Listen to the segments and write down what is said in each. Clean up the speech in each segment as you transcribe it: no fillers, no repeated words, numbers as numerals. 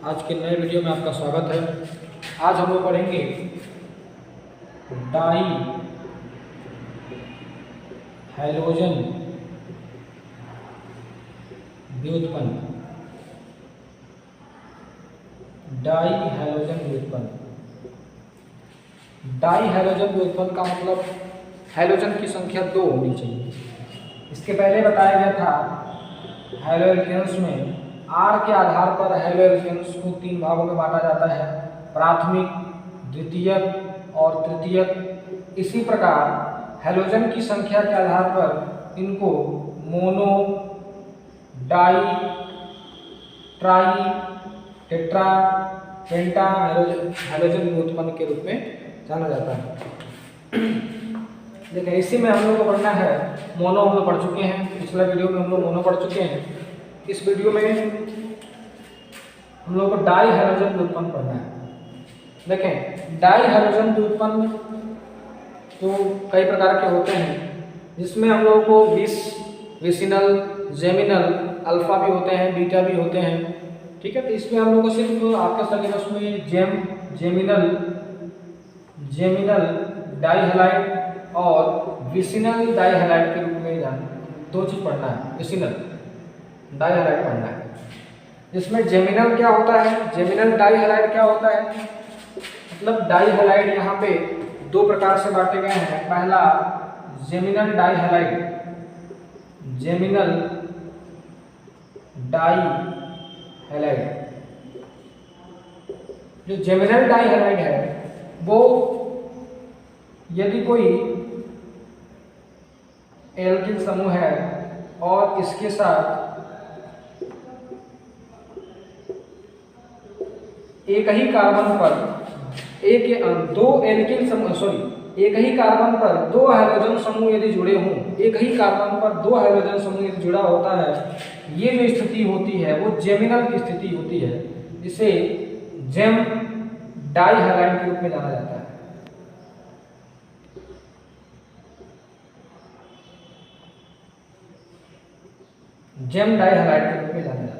आज के नए वीडियो में आपका स्वागत है। आज हम लोग पढ़ेंगे डाई हैलोजन व्युत्पन्न। डाई हैलोजन व्युत्पन्न। डाई हैलोजन व्युत्पन्न का मतलब हैलोजन की संख्या 2 होनी चाहिए। इसके पहले बताया गया था हैलोएल्केन्स में R के आधार पर हैलोएल्केन्स को 3 भागों में बांटा जाता है, प्राथमिक, द्वितीयक और तृतीयक। इसी प्रकार हैलोजन की संख्या के आधार पर इनको मोनो, डाई, ट्राई, टेट्रा, पेंटा हैलोजन व्युत्पन्न के रूप में जाना जाता है। देखिए, इसी में हम लोग को पढ़ना है मोनो। हम लोग पढ़ चुके हैं, पिछला वीडियो में हम लोग मोनो पढ़ चुके हैं। इस वीडियो में हम लोग को डाई हैलोजन व्युत्पन्न पढ़ना है। देखें, डाई हैलोजन व्युत्पन्न तो कई प्रकार के होते हैं, जिसमें हम लोगों को विसिनल, जेमिनल, अल्फा भी होते हैं, बीटा भी होते हैं। ठीक है, तो इसमें हम लोग को सिर्फ आपके सिलेबस में जेमिनल डाई हैलाइड और विसिनल डाई हैलाइड के रूप में दो चीज पढ़ना है। विसिनल डाई हैलाइड पढ़ना है। इसमें जेमिनल क्या होता है, जेमिनल डाई हैलाइड क्या होता है, मतलब डाई हैलाइड यहाँ पे 2 प्रकार से बांटे गए हैं। पहला geminal di halide, geminal di halide. जो जेमिनल डाई हैलाइड है वो यदि कोई एल्किल समूह है और इसके साथ एक ही कार्बन पर एक ही कार्बन पर 2 हाइड्रोजन समूह यदि जुड़े हों, एक ही कार्बन पर 2 हाइड्रोजन समूह यदि जुड़ा होता है, ये जो स्थिति होती है वो जेमिनल की स्थिति होती है। इसे जेम डाई हैलाइड के रूप में जाना जाता है। जेम डाई हैलाइड के रूप में जाना जाता है।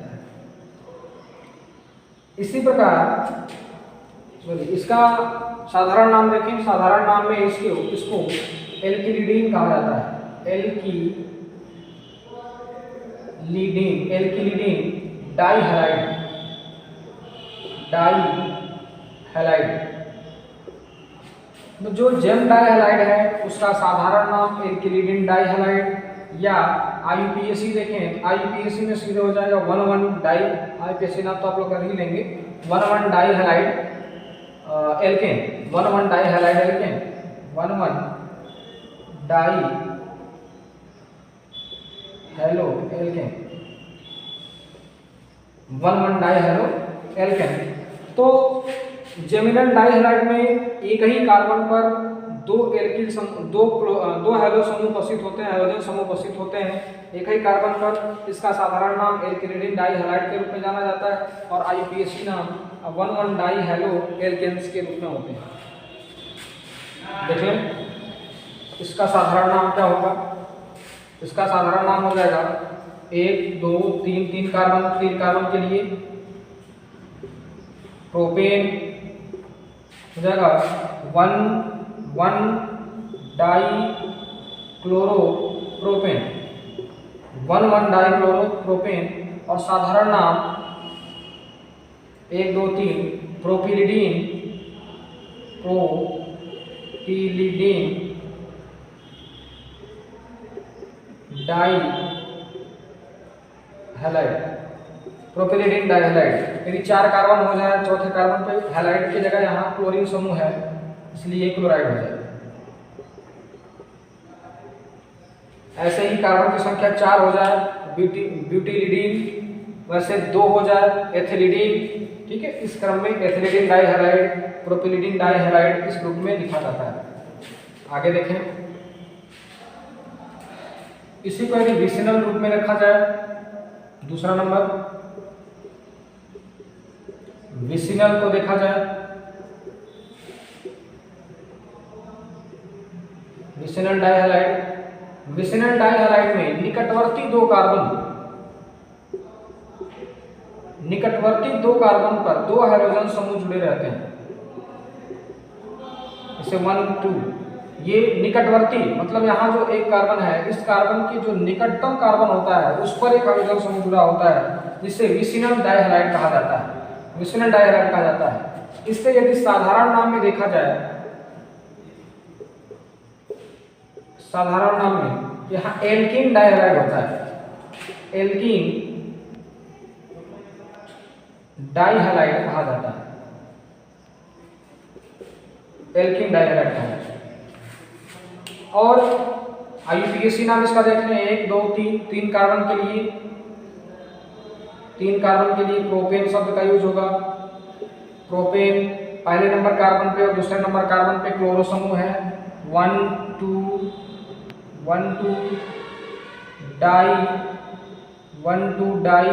इसी प्रकार इसका साधारण नाम देखें। साधारण नाम में इसको एल्किलिडीन कहा जाता है। एल्किलिडीन डाई हैलाइड। तो जो जेम डाई हैलाइड है उसका साधारण नाम एल्किलिडीन डाई हैलाइड, या IUPAC देखें, IUPAC में सीधे हो जाएगा 1,1 डाई। IUPAC नाम तो आप लोग कर ही लेंगे। 1,1 di halide alkane, 1,1 di halide alkane, 1,1 di halo alkane, 1,1 di halo alkane. तो जेमिनल डाई हैलाइड में एक ही कार्बन पर 2 हैलो समूह उपस्थित होते हैं, हाइड्रोजन समूह उपस्थित होते हैं एक ही कार्बन पर। इसका साधारण नाम एल्किलिडीन डाई हैलाइड के रूप में जाना जाता है और IUPAC नाम 1,1 डाई हैलो एल्केन्स के रूप में होते हैं। देखें, इसका साधारण नाम क्या होगा। इसका साधारण नाम हो जाएगा 1, 2, 3 कार्बन के लिए प्रोपेन हो जाएगा 1,1 डाई क्लोरोप्रोपेन, 1,1 डाई क्लोरोप्रोपेन। और साधारण नाम 1, 2, 3 प्रोपिलिडीन डाई हैलाइड, प्रोपिलिडीन डाई हैलाइड। यदि 4 कार्बन हो जाए, चौथे कार्बन पे हैलाइड की जगह यहाँ क्लोरीन समूह है, इसलिए क्लोराइड हो जाएगा। ऐसे ही कार्बन की संख्या 4 हो जाए, ब्यूटिलिडीन, वैसे 2 हो जाए, एथिलिडीन। ठीक है, इस क्रम में एथिलिडीन डाई हैलाइड, प्रोपिलिडीन डाई हैलाइड इस ग्रुप में लिखा जाता है। आगे देखें, इसी को यदि विसिनल रूप में रखा जाए, दूसरा नंबर विसिनल को देखा जाए, विसिनल डाई हैलाइड में निकटवर्ती 2 कार्बन निकटवर्ती दो कार्बन पर दो हाइड्रोजन समूह जुड़े रहते हैं, जैसे 1 2, ये निकटवर्ती मतलब यहाँ जो एक कार्बन है, इस कार्बन की जो निकटतम कार्बन होता है उस पर एक हाइड्रोजन समूह जुड़ा होता है, जिसे विसिनल डाइहैलाइड कहा जाता है, विसिनल डाइहैलाइड कहा जाता है। इससे यदि साधारण नाम में देखा जाए, साधारण नाम में यहाँ एल्कीन डाइहैलाइड होता है, एल्कीन डाइहैलाइड कहा जाता है, एल्कीन डाइहैलाइड कहा जाता है। और आईयूपीएसी नाम इसका देख लें, 1 2 3, 3 कार्बन के लिए, 3 कार्बन के लिए प्रोपेन शब्द का यूज होगा। प्रोपेन पहले नंबर कार्बन पे और दूसरे नंबर कार्बन पे क्लोरो समूह है, 1 2 di, 1 2 di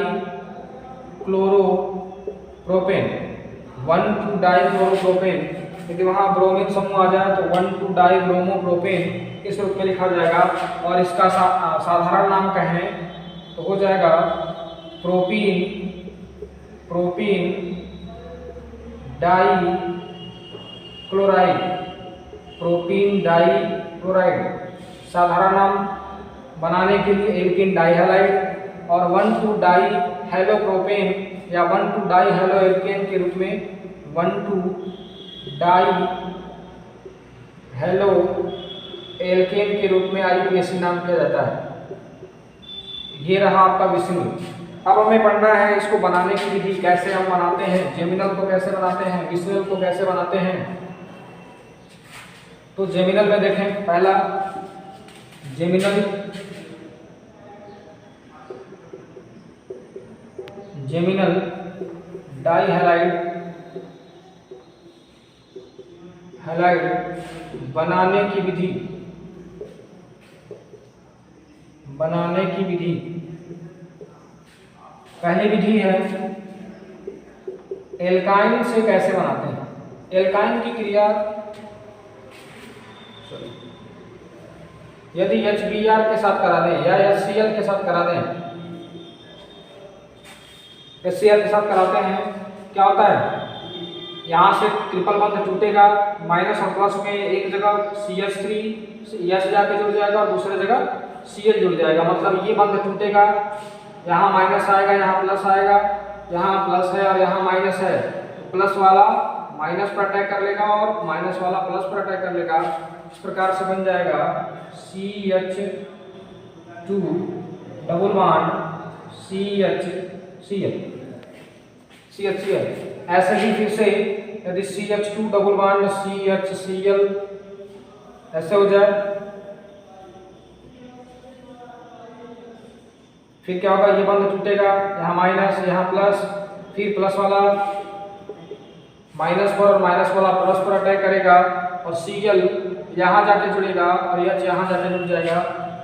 chloro propane, 1 2 di chloro propane. यदि वहाँ ब्रोमीन समूह आ जाए तो 1 2 डाई ब्रोमो प्रोपेन इस रूप में लिखा जाएगा। और इसका साधारण नाम कहें तो हो जाएगा propene, propene di chloride, propene di chloride. साधारण नाम बनाने के लिए एल्कीन डाइहैलाइड और 1 2 डाई हेलोप्रोपेन या 1 2 डाई हेलो एल्केन के रूप में 1 2 डाई हेलो एल्केन के रूप में आईयूपीएसी नाम किया जाता है। ये रहा आपका विसिनल। अब हमें पढ़ना है इसको बनाने की विधि, कैसे हम बनाते हैं, जेमिनल को कैसे बनाते हैं, विसिनल को कैसे बनाते हैं। तो जेमिनल में देखें, पहला जेमिनल, जेमिनल डाइहैलाइड हैलाइड बनाने की विधि, बनाने की विधि। पहली विधि है एल्काइन से कैसे बनाते हैं। एल्काइन की क्रिया यदि HBr के साथ करा दें या HCl के साथ करा दें, HCl के साथ कराते हैं, क्या होता है, यहाँ से ट्रिपल बंध टूटेगा, माइनस और प्लस में एक जगह CH3 H जाके जुड़ जाएगा और दूसरे जगह Cl जुड़ जाएगा। मतलब ये बंध टूटेगा, यहाँ माइनस आएगा, यहाँ प्लस आएगा, यहाँ प्लस है और यहाँ माइनस है, प्लस वाला माइनस पर अटैक कर लेगा और माइनस वाला प्लस पर अटैक कर लेगा। इस प्रकार से बन जाएगा CH2 डबल बॉन्ड CHCl। ऐसे ही फिर से यदि CH2 डबल बॉन्ड CHCl ऐसे हो जाए, फिर क्या होगा, ये बंध टूटेगा, यहाँ माइनस यहाँ प्लस, फिर प्लस वाला माइनस पर और माइनस वाला प्लस पर अटैक करेगा और Cl यहाँ जाके जुड़ेगा और H यहाँ जाके जुड़ जाएगा,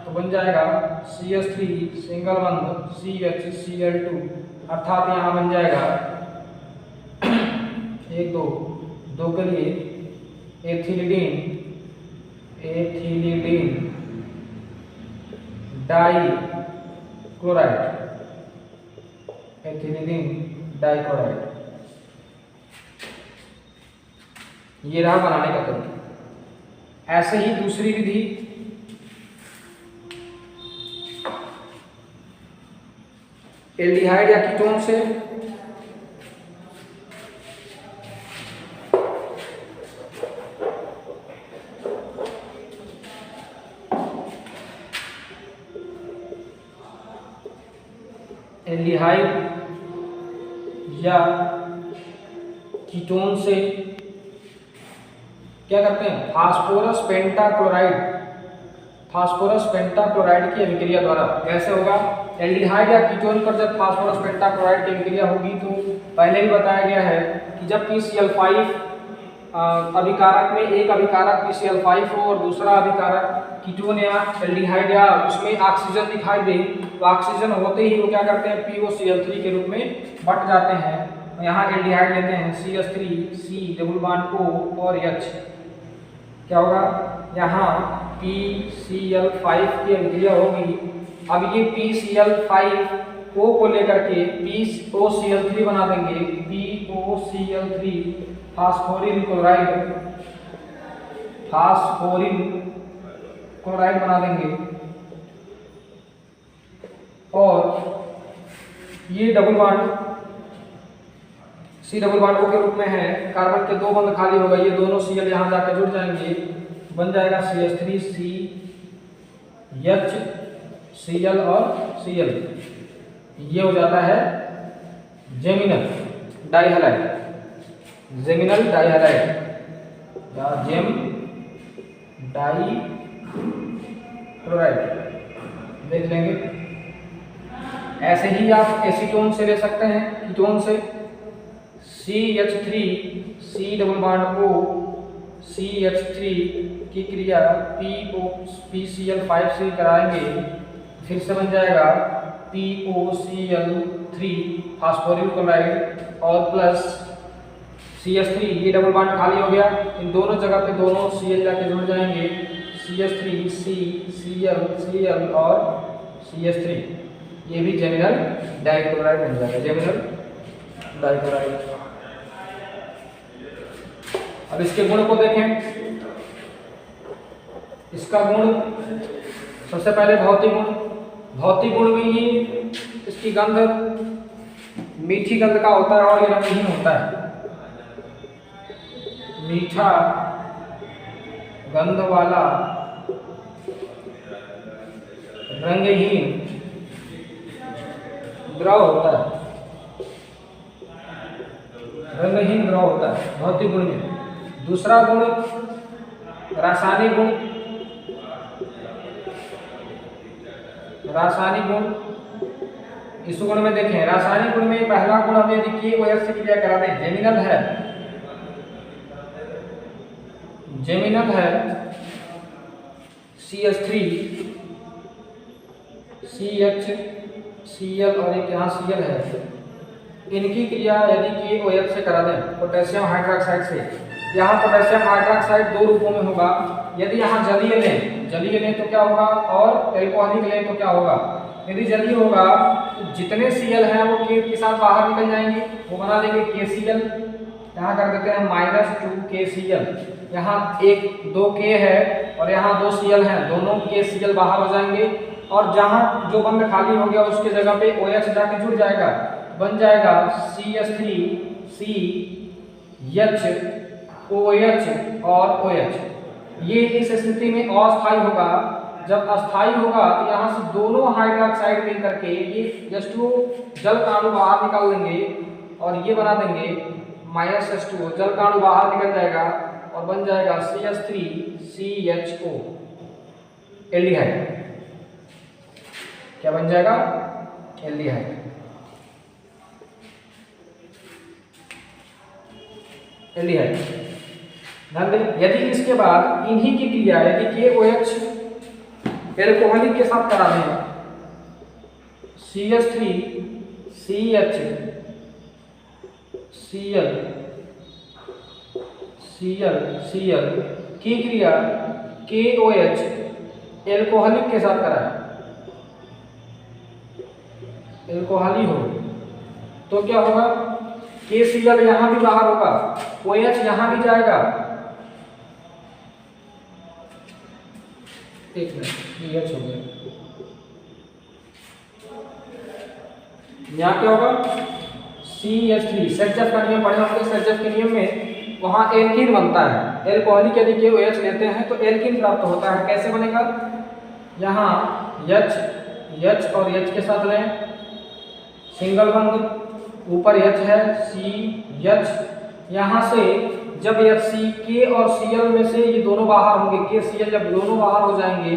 तो बन जाएगा CH3 सिंगल बंध CHCl2, अर्थात यहाँ बन जाएगा 1 2 के लिए एथिलीडीन डाई क्लोराइड, एथिलीडीन डाइक्लोराइड। ये रहा बनाने का तरीका। ऐसे ही दूसरी विधि एल्डिहाइड या कीटोन से, एल्डिहाइड या कीटोन से क्या करते हैं, फास्फोरस पेंटाक्लोराइड की अभिक्रिया द्वारा। कैसे होगा, एल्डिहाइड या कीटोन पर जब फास्फोरस पेंटाक्लोराइड की अभिक्रिया होगी तो पहले ही बताया गया है कि जब PCl5 अभिकारक में एक अभिकारक PCl5 हो और दूसरा अभिकारक कीटोन या एल्डिहाइड या उसमें ऑक्सीजन दिखाई दे, तो ऑक्सीजन होते ही वो क्या करते हैं, POCl3 के रूप में बट जाते हैं। यहाँ एल्डिहाइड लेते हैं CH3 C double bond O और H, क्या होगा, यहाँ PCl5 की अभिक्रिया होगी। अब ये PCl5 O को लेकर के POCl3 बना देंगे, POCl3 फास्फोरिल क्लोराइड बना देंगे। और ये double bond C double bond O के रूप में है, कार्बन के 2 बंद खाली होगा, ये दोनों Cl यहाँ जाकर जुड़ जाएंगे, बन जाएगा CH3 CH Cl और Cl। ये हो जाता है जेमिनल डाइहैलाइड या जेम डाई क्लोराइड देख लेंगे। ऐसे ही आप एसीटोन से ले सकते हैं, कीटोन से CH3 C double bond O CH3 की क्रिया PCl5 से कराएंगे, फिर से बन जाएगा POCl3 फास्फोरिल क्लोराइड और प्लस CH3, ये डबल बॉन्ड खाली हो गया, इन दोनों जगह पे दोनों Cl जाके जुड़ जाएंगे, CH3 Cl और CH3, ये भी जेमिनल डाइक्लोराइड बन जाएगा, जेमिनल डाइक्लोराइड। अब इसके गुण को देखें। इसका गुण सबसे पहले भौतिक गुण में ही इसकी गंध मीठी गंध का होता है और ये रंगहीन होता है, मीठा गंध वाला रंगहीन द्रव होता है, रंगहीन द्रव होता है भौतिक गुण में। दूसरा गुण रासायनिक गुण, इस गुण में देखें, रासायनिक गुण में पहला गुण हम यदि KOH से क्रिया करा दें, जेमिनल है CH3 CH Cl और एक यहाँ Cl है, इनकी क्रिया यदि KOH से करा दें पोटेशियम हाइड्रोक्साइड से, यहाँ पोटेशियम हाइड्रोक्साइड 2 रूपों में होगा, यदि यहाँ जलीय लें तो क्या होगा और एल्कोहलिक लें तो क्या होगा। यदि जलीय होगा तो जितने Cl हैं वो K के साथ बाहर निकल जाएंगे, वो बना देंगे KCl, यहाँ कर देते हैं -2KCl, यहाँ 2 K है और यहाँ 2 Cl हैं, दोनों KCl बाहर हो जाएंगे और जहाँ जो बंद खाली हो गया उसके जगह पे OH जाके जुड़ जाएगा, बन जाएगा CH3 CH OH और OH। ये इस स्थिति में अस्थायी होगा, जब अस्थायी होगा तो यहाँ से दोनों हाइड्रोक्साइड मिल करके ये H2O जल का अणु बाहर निकाल देंगे और ये बना देंगे -H2O, जल का अणु बाहर निकल जाएगा और बन जाएगा CH3 CHO एल्डिहाइड। क्या बन जाएगा? एल्डिहाइड। ध्यान दें, यदि इसके बाद इन्हीं की क्रिया यदि KOH एल्कोहलिक के साथ करा दें, CH3 CH Cl की क्रिया KOH एल्कोहलिक के साथ कराए, एल्कोहली हो तो क्या होगा? KCl यहाँ भी बाहर होगा, OH यहाँ भी जाएगा, एक मिनट OH हो गया, यहाँ क्या होगा? CH3 सर्जफ का नियम पढ़े होंगे, सर्जफ के नियम में वहाँ एल्कीन बनता है, एल्कोहलिक यदि KOH लेते हैं तो एल्कीन प्राप्त होता है। कैसे बनेगा? यहाँ H और H के साथ लें, सिंगल बंद, ऊपर H है CH, यहाँ से जब K और Cl में से ये दोनों बाहर होंगे, KCl जब दोनों बाहर हो जाएंगे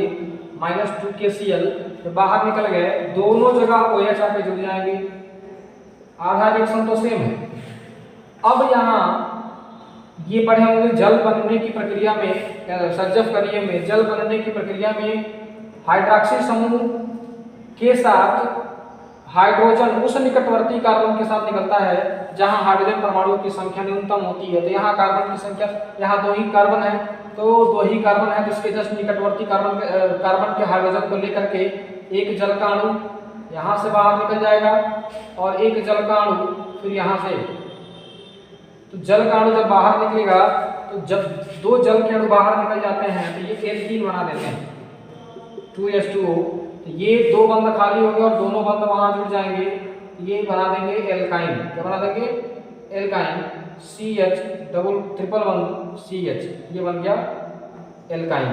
-2KCl जब बाहर निकल गए, दोनों जगह OH आके जुड़ जाएंगे, आधा रिएक्शन तो सेम है। अब यहाँ ये पढ़े होंगे जल बनने की प्रक्रिया में, सर्जफ का नियम में जल बनने की प्रक्रिया में हाइड्रॉक्सिल समूह के साथ हाइड्रोजन उस निकटवर्ती कार्बन के साथ निकलता है जहां हाइड्रोजन परमाणुओं की संख्या न्यूनतम होती है। तो यहाँ कार्बन की संख्या, यहाँ 2 ही कार्बन है, तो 2 ही कार्बन है, जिसके जस्ट निकटवर्ती कार्बन के हाइड्रोजन को लेकर के एक जल का अणु यहाँ से बाहर निकल जाएगा और एक जल का अणु फिर यहाँ से। तो जल का अणु जब बाहर निकलेगा तो जब दो जल के अणु बाहर निकल जाते हैं तो ये एल्कीन बना देते हैं 2H2O। तो ये दो बंध खाली हो गए और दोनों बंध वहाँ जुड़ जाएंगे, ये बना देंगे एल्काइन। क्या बना देंगे? एल्काइन। CH डबल ट्रिपल बंध CH, ये बन गया एल्काइन।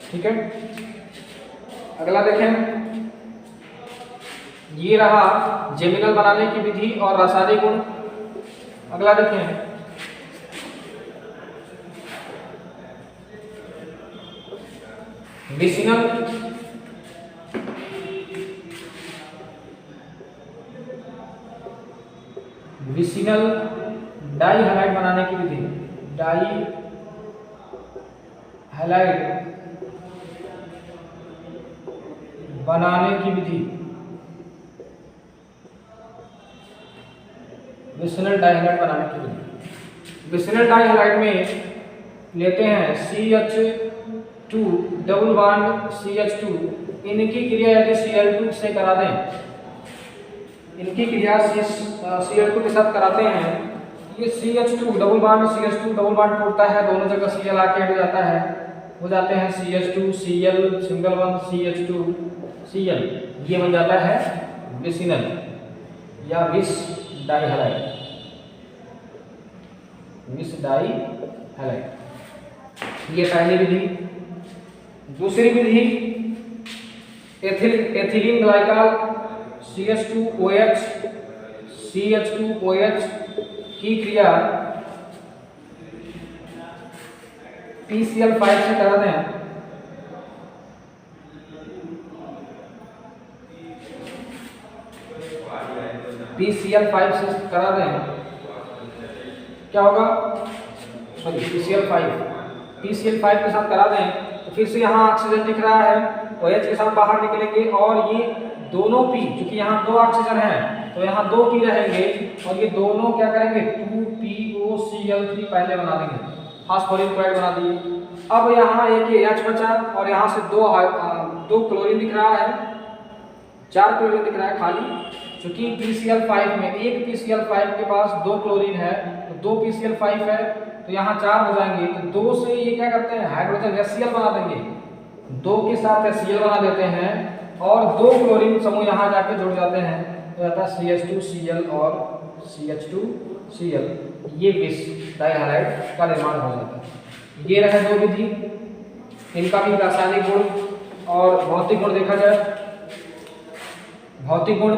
ठीक है, अगला देखें, ये रहा जेमिनल बनाने की विधि और रासायनिक गुण। अगला देखें, विसिनल डाई हैलाइड बनाने की विधि। डाई हैलाइड बनाने की विधि, विसिनल डाई हैलाइड बनाने की विधि। विसिनल डाई हैलाइड में लेते हैं CH2 डबल बॉन्ड CH2, इनकी क्रिया यदि Cl2 से करा दें, इनकी क्रिया Cl2 के साथ कराते हैं, ये CH2 double bond CH2 double bond टूटता है, दोनों जगह Cl आके हो जाता है, हो जाते हैं CH2 Cl single bond CH2 Cl, ये बन जाता है विसिनल या विस डाई हैलाइड, विस डाई हैलाइड। ये पहली विधि। दूसरी विधि एथिलीन ग्लाइकॉल CH2OH की क्रिया PCl5 से करा दें। PCl5 से करा दें, क्या होगा? सॉरी PCl5 के साथ करा दें तो फिर से यहाँ ऑक्सीजन दिख रहा है, OH के साथ बाहर निकलेंगे और ये दोनों P, क्योंकि यहाँ दो ऑक्सीजन है तो यहाँ दो P रहेंगे और ये दोनों क्या करेंगे? 2POCl3 पहले बना देंगे, फास्फोरिक क्लोराइड बना दिए। अब यहाँ एक H बचा और यहाँ से दो क्लोरीन दिख रहा है, 4 क्लोरीन दिख रहा है खाली, क्योंकि PCl5 में एक PCl5 के पास 2 क्लोरीन है तो 2 PCl5 है तो यहाँ 4 हो जाएंगे। तो 2 से ये क्या करते हैं? हाइड्रोजन HCl बना देंगे, 2 के साथ HCl बना देते हैं और 2 क्लोरीन समूह यहाँ जाके जुड़ जाते हैं, तो जाता है CH2Cl और CH2Cl, ये विस डाई हैलाइड का निर्माण हो जाता है। ये रहे दो विधि, इनका भी रासायनिक गुण और भौतिक गुण देखा जाए। भौतिक गुण,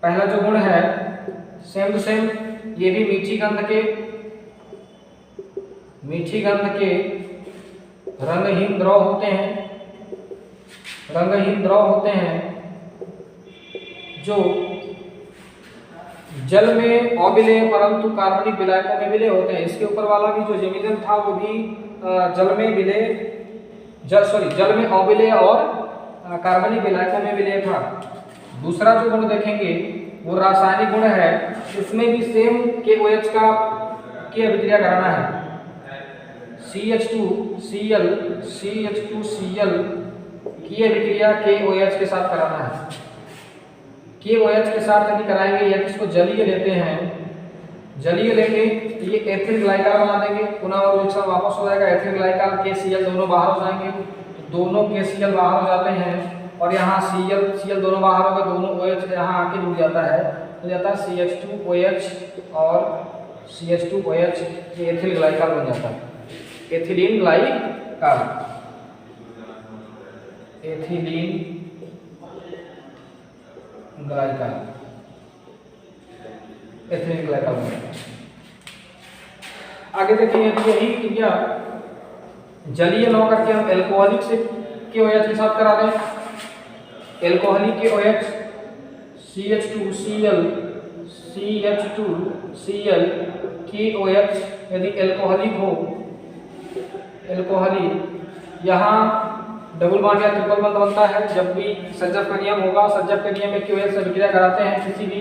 पहला जो गुण है सेम टू सेम, ये भी मीठी गंध के रंगहीन द्रव होते हैं, जो जल में अविलेय परंतु कार्बनिक विलायकों में विलेय होते हैं। इसके ऊपर वाला भी जो जेमिनल था वो भी जल में अविलेय और कार्बनिक विलायकों में विलेय था। दूसरा जो गुण देखेंगे वो रासायनिक गुण है, इसमें भी सेम KOH की अभिक्रिया कराना है। CH2Cl की अभिक्रिया KOH के साथ कराना है। KOH के साथ यदि कराएंगे या इसको जलीय लेते हैं, जलीय लेंगे तो ये एथिल ग्लाइकॉल बना देंगे, पुनः वो रिएक्शन वापस हो जाएगा, एथिल ग्लाइकॉल KCl दोनों बाहर हो जाएंगे, दोनों KCl बाहर हो जाते हैं और यहाँ Cl दोनों बाहर हो गए, दोनों OH यहाँ आके जुड़ जाता है, तो जाता है CH2OH और CH2OH, ये एथिल ग्लाइकॉल बन जाता है, एथिलीन ग्लाइकॉल, एथिलीन ग्लाइकॉल बन जाता है। आगे देखिए यही क्रिया जलीय न करके हम एल्कोहलिक से KOH के साथ करा दें। एल्कोहलिक KOH CH2Cl KOH यदि एल्कोहलिक हो, यहाँ डबल बॉन्ड या ट्रिपल बॉन्ड बनता है। जब भी सज्जक का नियम होगा, सज्जक के नियम में KOH से अभिक्रिया कराते हैं किसी भी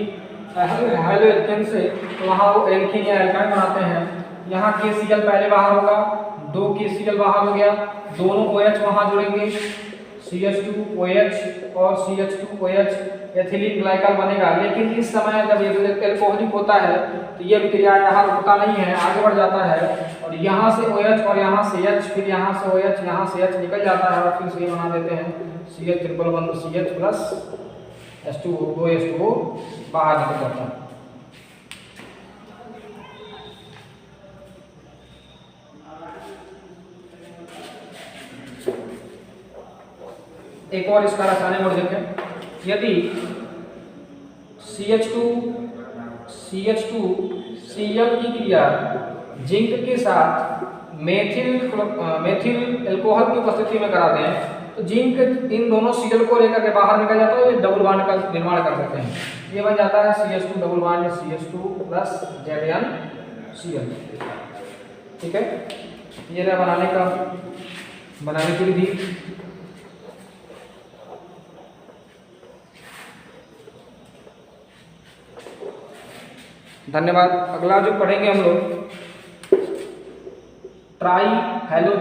हाइड्रोजन से, तो वहाँ वो एल्कीन या एल्काइन बनाते हैं। यहाँ KCl पहले बाहर होगा, 2 KCl बाहर हो गया, दोनों OH वहां जुड़ेंगे, CH2OH और CH2OH एथिलीन ग्लाइकॉल बनेगा। लेकिन इस समय जब ये एल्कोहलिक होता है तो ये अभिक्रिया यहाँ रुकता नहीं है, आगे बढ़ जाता है और यहाँ से OH और यहाँ से H, फिर यहाँ से OH, यहाँ से H निकल जाता है और फिर से ये बना देते हैं CH311CH प्लस H2O, 2 H2O बाहर निकल जाता है। एक और इसका रासायनिक गुण देखें, यदि CH2Cl की क्रिया जिंक के साथ मेथिल अल्कोहल की उपस्थिति में कराते हैं तो जिंक इन दोनों Cl को लेकर के बाहर निकल जाता है, ये डबल बॉन्ड का निर्माण कर देते हैं। ये बन जाता है CH2 double bond CH2 plus ZnCl। ठीक है, ये रहा बनाने की विधि। धन्यवाद। अगला जो पढ़ेंगे हम लोग ट्राई हेलो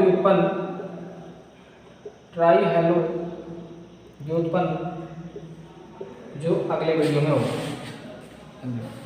व्युत्पन्न जो अगले वीडियो में होगा। धन्यवाद।